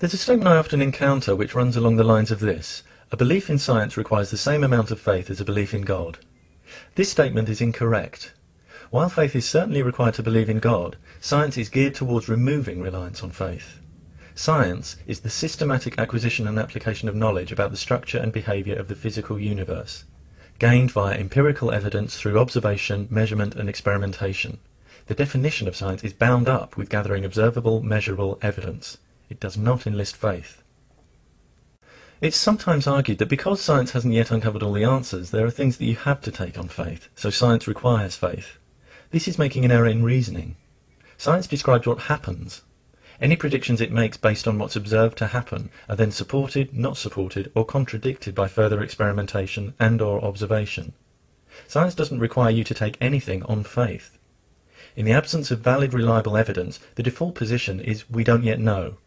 There's a statement I often encounter which runs along the lines of this: a belief in science requires the same amount of faith as a belief in God. This statement is incorrect. While faith is certainly required to believe in God, science is geared towards removing reliance on faith. Science is the systematic acquisition and application of knowledge about the structure and behaviour of the physical universe, gained via empirical evidence through observation, measurement and experimentation. The definition of science is bound up with gathering observable, measurable evidence. It does not enlist faith. It's sometimes argued that because science hasn't yet uncovered all the answers, there are things that you have to take on faith, so science requires faith. This is making an error in reasoning. Science describes what happens. Any predictions it makes based on what's observed to happen are then supported, not supported, or contradicted by further experimentation and/or observation. Science doesn't require you to take anything on faith. In the absence of valid, reliable evidence, the default position is we don't yet know.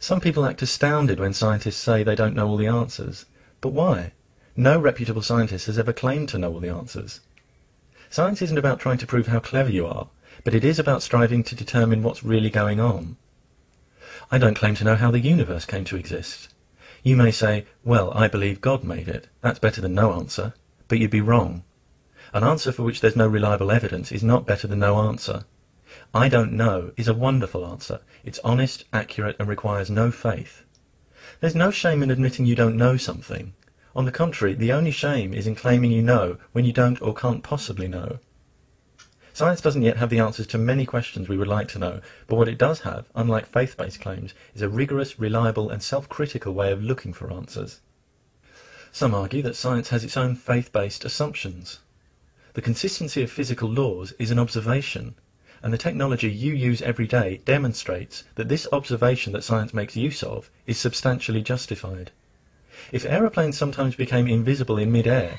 Some people act astounded when scientists say they don't know all the answers. But why? No reputable scientist has ever claimed to know all the answers. Science isn't about trying to prove how clever you are, but it is about striving to determine what's really going on. I don't claim to know how the universe came to exist. You may say, well, I believe God made it. That's better than no answer. But you'd be wrong. An answer for which there's no reliable evidence is not better than no answer. I don't know is a wonderful answer. It's honest, accurate, and requires no faith. There's no shame in admitting you don't know something. On the contrary, the only shame is in claiming you know when you don't or can't possibly know. Science doesn't yet have the answers to many questions we would like to know, but what it does have, unlike faith-based claims, is a rigorous, reliable, and self-critical way of looking for answers. Some argue that science has its own faith-based assumptions. The consistency of physical laws is an observation, and the technology you use every day demonstrates that this observation that science makes use of is substantially justified. If aeroplanes sometimes became invisible in mid-air,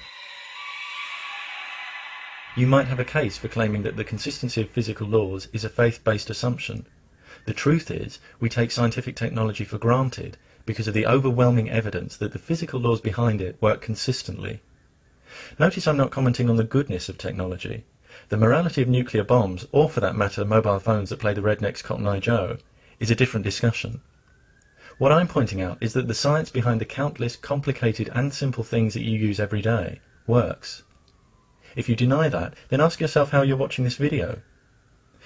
you might have a case for claiming that the consistency of physical laws is a faith-based assumption. The truth is, we take scientific technology for granted because of the overwhelming evidence that the physical laws behind it work consistently. Notice I'm not commenting on the goodness of technology. The morality of nuclear bombs, or for that matter mobile phones that play the rednecks Cotton Eye Joe, is a different discussion. What I'm pointing out is that the science behind the countless complicated and simple things that you use every day works. If you deny that, then ask yourself how you're watching this video.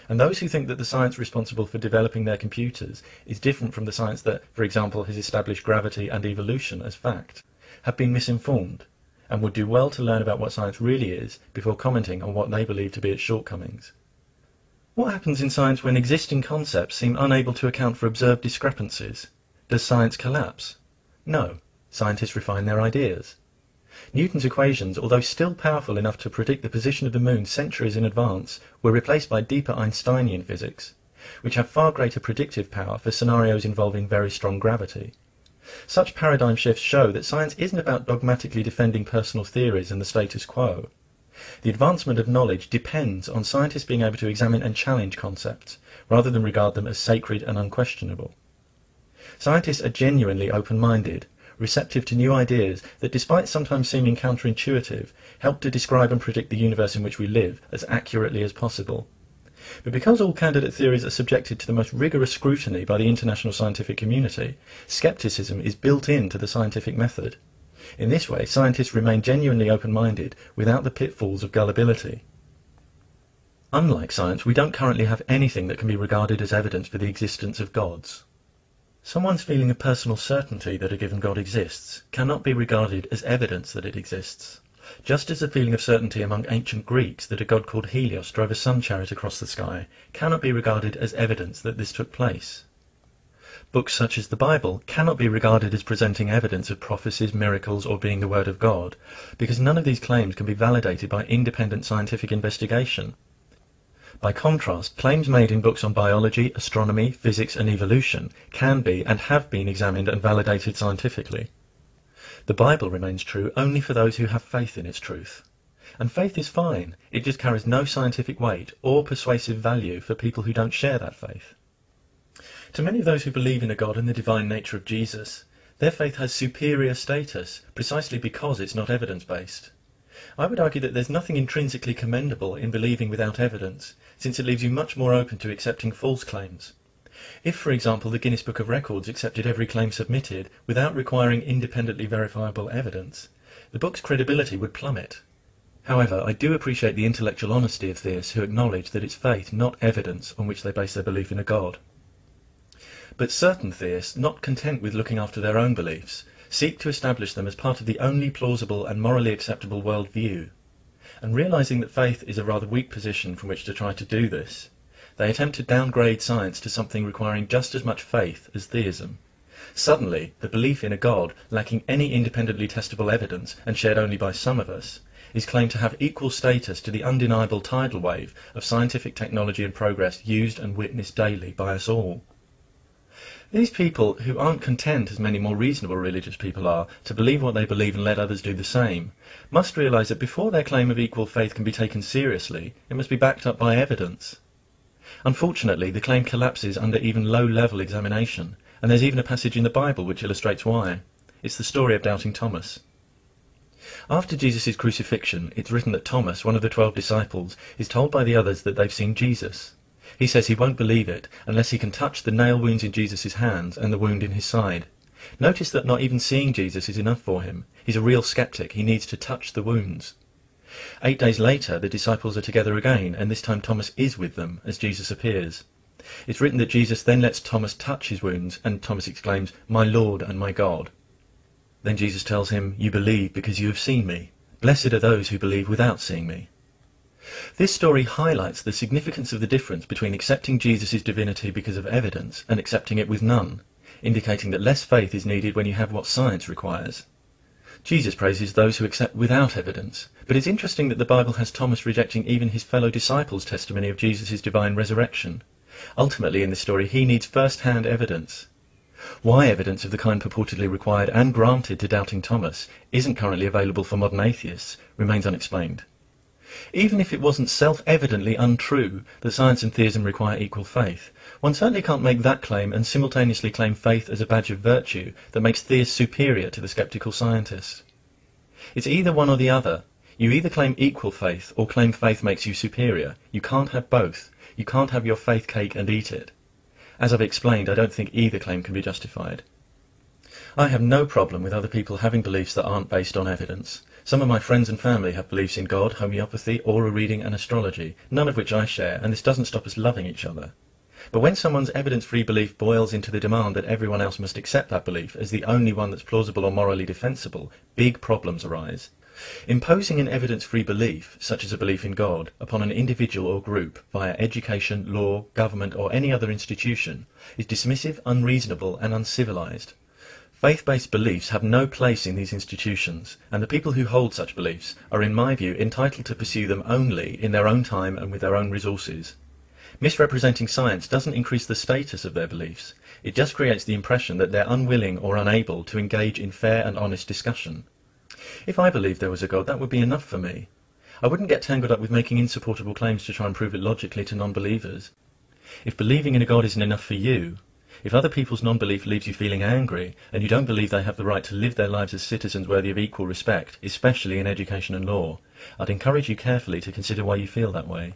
And those who think that the science responsible for developing their computers is different from the science that, for example, has established gravity and evolution as fact, have been misinformed, and would do well to learn about what science really is before commenting on what they believe to be its shortcomings. What happens in science when existing concepts seem unable to account for observed discrepancies? Does science collapse? No. Scientists refine their ideas. Newton's equations, although still powerful enough to predict the position of the moon centuries in advance, were replaced by deeper Einsteinian physics, which have far greater predictive power for scenarios involving very strong gravity. Such paradigm shifts show that science isn't about dogmatically defending personal theories and the status quo. The advancement of knowledge depends on scientists being able to examine and challenge concepts, rather than regard them as sacred and unquestionable. Scientists are genuinely open-minded, receptive to new ideas that, despite sometimes seeming counterintuitive, help to describe and predict the universe in which we live as accurately as possible. But because all candidate theories are subjected to the most rigorous scrutiny by the international scientific community, skepticism is built into the scientific method. In this way, scientists remain genuinely open-minded without the pitfalls of gullibility. Unlike science, we don't currently have anything that can be regarded as evidence for the existence of gods. Someone's feeling of personal certainty that a given God exists cannot be regarded as evidence that it exists, just as the feeling of certainty among ancient Greeks that a god called Helios drove a sun chariot across the sky cannot be regarded as evidence that this took place. Books such as the Bible cannot be regarded as presenting evidence of prophecies, miracles, or being the word of God, because none of these claims can be validated by independent scientific investigation. By contrast, claims made in books on biology, astronomy, physics and evolution can be and have been examined and validated scientifically. The Bible remains true only for those who have faith in its truth. And faith is fine, it just carries no scientific weight or persuasive value for people who don't share that faith. To many of those who believe in a God and the divine nature of Jesus, their faith has superior status precisely because it's not evidence-based. I would argue that there's nothing intrinsically commendable in believing without evidence, since it leaves you much more open to accepting false claims. If, for example, the Guinness Book of Records accepted every claim submitted without requiring independently verifiable evidence, the book's credibility would plummet. However, I do appreciate the intellectual honesty of theists who acknowledge that it's faith, not evidence, on which they base their belief in a God. But certain theists, not content with looking after their own beliefs, seek to establish them as part of the only plausible and morally acceptable worldview. And realizing that faith is a rather weak position from which to try to do this, they attempt to downgrade science to something requiring just as much faith as theism. Suddenly, the belief in a God, lacking any independently testable evidence and shared only by some of us, is claimed to have equal status to the undeniable tidal wave of scientific technology and progress used and witnessed daily by us all. These people, who aren't content, as many more reasonable religious people are, to believe what they believe and let others do the same, must realise that before their claim of equal faith can be taken seriously, it must be backed up by evidence. Unfortunately, the claim collapses under even low-level examination, and there's even a passage in the Bible which illustrates why. It's the story of doubting Thomas. After Jesus' crucifixion, it's written that Thomas, one of the 12 disciples, is told by the others that they've seen Jesus. He says he won't believe it unless he can touch the nail wounds in Jesus' hands and the wound in his side. Notice that not even seeing Jesus is enough for him. He's a real skeptic. He needs to touch the wounds. 8 days later, the disciples are together again, and this time Thomas is with them as Jesus appears. It's written that Jesus then lets Thomas touch his wounds, and Thomas exclaims, "My Lord and my God." Then Jesus tells him, "You believe because you have seen me. Blessed are those who believe without seeing me." This story highlights the significance of the difference between accepting Jesus' divinity because of evidence and accepting it with none, indicating that less faith is needed when you have what science requires. Jesus praises those who accept without evidence, but it's interesting that the Bible has Thomas rejecting even his fellow disciples' testimony of Jesus' divine resurrection. Ultimately, in this story, he needs first-hand evidence. Why evidence of the kind purportedly required and granted to doubting Thomas isn't currently available for modern atheists remains unexplained. Even if it wasn't self-evidently untrue that science and theism require equal faith, one certainly can't make that claim and simultaneously claim faith as a badge of virtue that makes theists superior to the sceptical scientist. It's either one or the other. You either claim equal faith or claim faith makes you superior. You can't have both. You can't have your faith cake and eat it. As I've explained, I don't think either claim can be justified. I have no problem with other people having beliefs that aren't based on evidence. Some of my friends and family have beliefs in God, homeopathy, aura reading and astrology, none of which I share, and this doesn't stop us loving each other. But when someone's evidence-free belief boils into the demand that everyone else must accept that belief as the only one that's plausible or morally defensible, big problems arise. Imposing an evidence-free belief, such as a belief in God, upon an individual or group via education, law, government or any other institution is dismissive, unreasonable and uncivilized. Faith-based beliefs have no place in these institutions, and the people who hold such beliefs are, in my view, entitled to pursue them only in their own time and with their own resources. Misrepresenting science doesn't increase the status of their beliefs. It just creates the impression that they're unwilling or unable to engage in fair and honest discussion. If I believed there was a God, that would be enough for me. I wouldn't get tangled up with making insupportable claims to try and prove it logically to non-believers. If believing in a God isn't enough for you, if other people's non-belief leaves you feeling angry, and you don't believe they have the right to live their lives as citizens worthy of equal respect, especially in education and law, I'd encourage you carefully to consider why you feel that way.